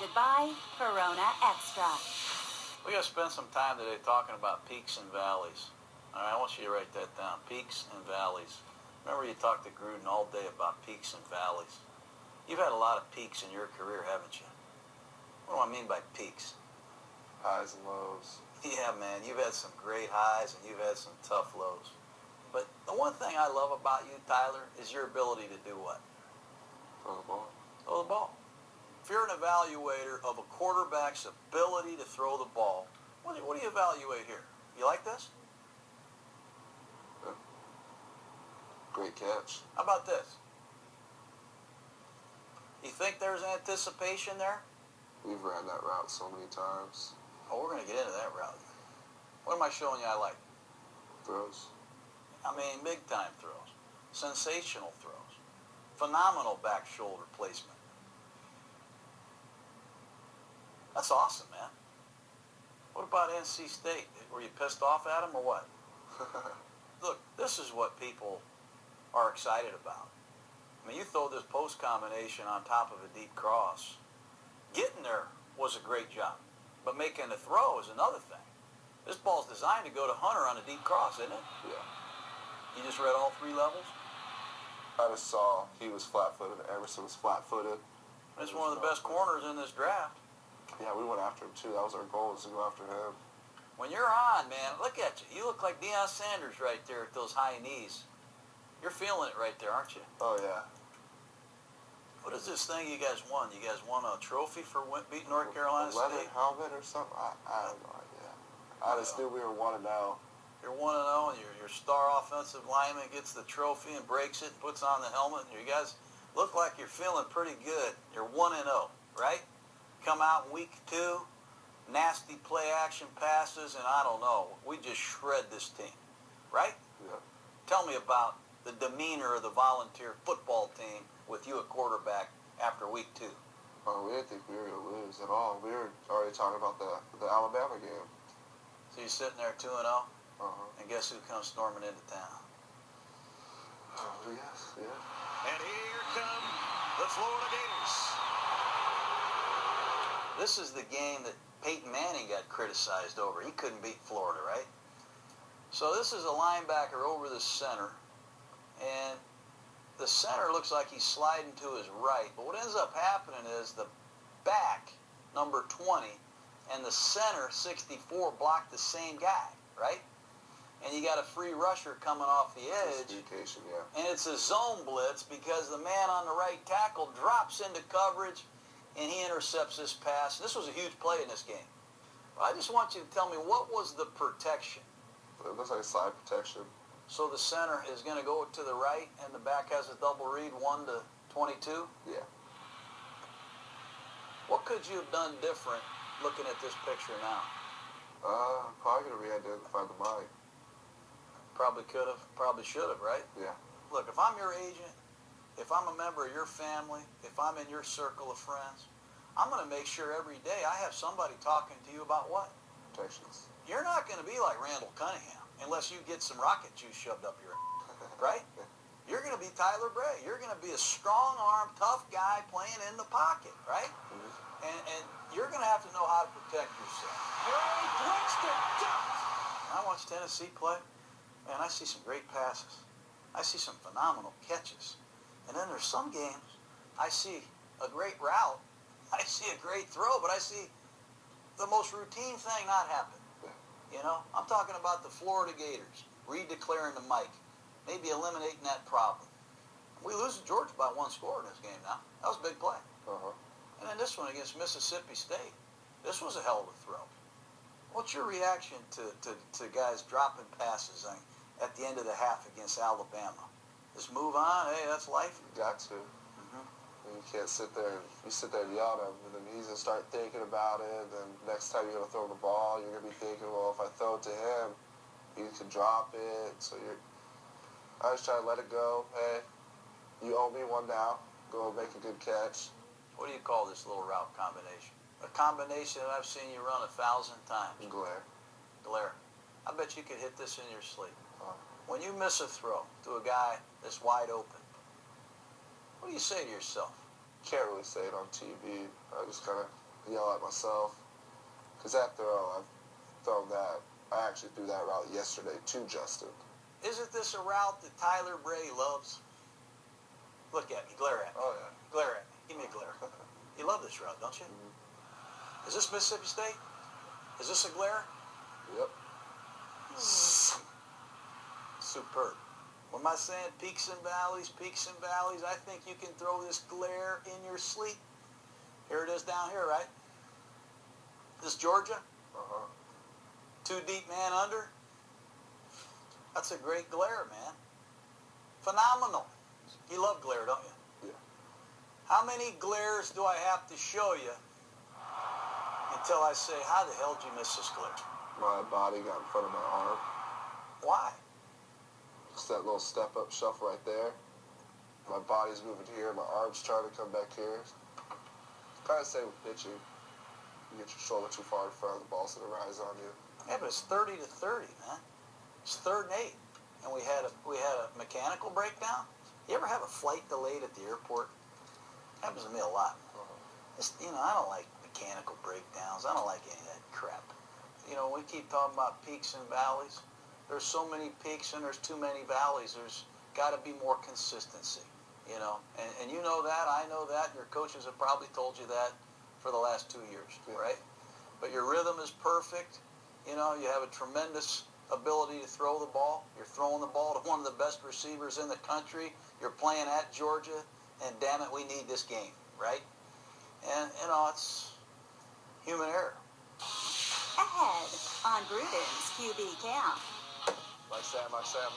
presented by Corona Extra. We're going to spend some time today talking about peaks and valleys. All right, I want you to write that down, peaks and valleys. Remember you talked to Gruden all day about peaks and valleys. You've had a lot of peaks in your career, haven't you? What do I mean by peaks? Highs and lows. Yeah, man, you've had some great highs and you've had some tough lows. But the one thing I love about you, Tyler, is your ability to do what? Throw the ball. Throw the ball. If you're an evaluator of a quarterback's ability to throw the ball, what do you evaluate here? You like this? Yeah. Great catch. How about this? You think there's anticipation there? We've ran that route so many times. Oh, we're going to get into that route. What am I showing you I like? Throws. I mean, big-time throws. Sensational throws. Phenomenal back shoulder placement. That's awesome, man. What about NC State? Were you pissed off at them or what? Look, this is what people are excited about. I mean, you throw this post combination on top of a deep cross. Getting there was a great job, but making the throw is another thing. This ball's designed to go to Hunter on a deep cross, isn't it? Yeah. You just read all three levels? I just saw he was flat-footed. Emerson was flat-footed. He's one of the best corners in this draft. Yeah, we went after him, too. That was our goal, was to go after him. When you're on, man, look at you. You look like Deion Sanders right there at those high knees. You're feeling it right there, aren't you? Oh, yeah. What is this thing you guys won? You guys won a trophy for beating North Carolina a leather State? helmet or something? I have no idea. I just knew we were 1-0. You're 1-0, and your star offensive lineman gets the trophy and breaks it and puts on the helmet. And you guys look like you're feeling pretty good. You're 1-0, right? Come out in week 2, nasty play action passes, and I don't know. We just shred this team, right? Yeah. Tell me about the demeanor of the volunteer football team with you at quarterback after week 2. Oh, we didn't think we were going to lose at all. We were already talking about the Alabama game. So you're sitting there 2-0, and guess who comes storming into town? Oh, yes, yeah. And here come the Florida Gators. This is the game that Peyton Manning got criticized over. He couldn't beat Florida, right? So this is a linebacker over the center, and the center looks like he's sliding to his right. But what ends up happening is the back, number 20, and the center, 64, block the same guy, right? And you got a free rusher coming off the edge. Yeah. And it's a zone blitz because the man on the right tackle drops into coverage and he intercepts this pass. This was a huge play in this game. But I just want you to tell me, what was the protection? It looks like slide protection. So the center is going to go to the right and the back has a double read, 1 to 22? Yeah. What could you have done different looking at this picture now? Probably going to re-identify the mic. Probably could have, probably should have, right? Yeah. Look, if I'm your agent, if I'm a member of your family, if I'm in your circle of friends, I'm going to make sure every day I have somebody talking to you about what? Protections. You're not going to be like Randall Cunningham unless you get some rocket juice shoved up your right? You're going to be Tyler Bray. You're going to be a strong-armed, tough guy playing in the pocket, right? Mm-hmm. And you're going to have to know how to protect yourself. Bray breaks the dot. I watch Tennessee play, and I see some great passes. I see some phenomenal catches. And then there's some games I see a great route, I see a great throw, but I see the most routine thing not happen. You know, I'm talking about the Florida Gators redeclaring the mic, maybe eliminating that problem. We lose to Georgia by 1 score in this game now. That was a big play. And then this one against Mississippi State, this was a hell of a throw. What's your reaction to guys dropping passes at the end of the half against Alabama? Just move on. Hey, that's life. You got to. You can't sit there and yell at him, and then he's going to start thinking about it, and next time you're going to throw the ball, you're going to be thinking, well, if I throw it to him, he could drop it. So I just try to let it go. Hey, you owe me 1 down. Go make a good catch. What do you call this little route combination? A combination that I've seen you run 1,000 times. Glare. I bet you could hit this in your sleep. When you miss a throw to a guy that's wide open, what do you say to yourself? Can't really say it on TV. I just kind of yell at myself. Because that throw, I've thrown that. I actually threw that route yesterday to Justin. Isn't this a route that Tyler Bray loves? Look at me. Glare at me. Oh, yeah. Glare at me. Give me a glare. You love this route, don't you? Mm-hmm. Is this Mississippi State? Is this a glare? Yep. Superb. What am I saying? Peaks and valleys, peaks and valleys. I think you can throw this glare in your sleep. Here it is down here, right? This Georgia? Uh-huh. 2 deep man under. That's a great glare, man. Phenomenal. You love glare, don't you? Yeah. How many glares do I have to show you until I say, how the hell did you miss this glare? My body got in front of my arm. Why? Just that little step-up shuffle right there. My body's moving here. My arm's trying to come back here. Kind of same with pitching. You get your shoulder too far in front of the ball's going to rise on you. Yeah, but it's 30 to 30, man. It's 3rd and 8, and we had a mechanical breakdown. You ever have a flight delayed at the airport? Happens to me a lot. It's, I don't like mechanical breakdowns. I don't like any of that crap. We keep talking about peaks and valleys. There's so many peaks and there's too many valleys. There's got to be more consistency, And you know that, I know that, your coaches have probably told you that for the last 2 years, right? But your rhythm is perfect. You have a tremendous ability to throw the ball. You're throwing the ball to one of the best receivers in the country. You're playing at Georgia, and damn it, we need this game, right? And, it's human error. Ahead on Gruden's QB Camp. Like Sam,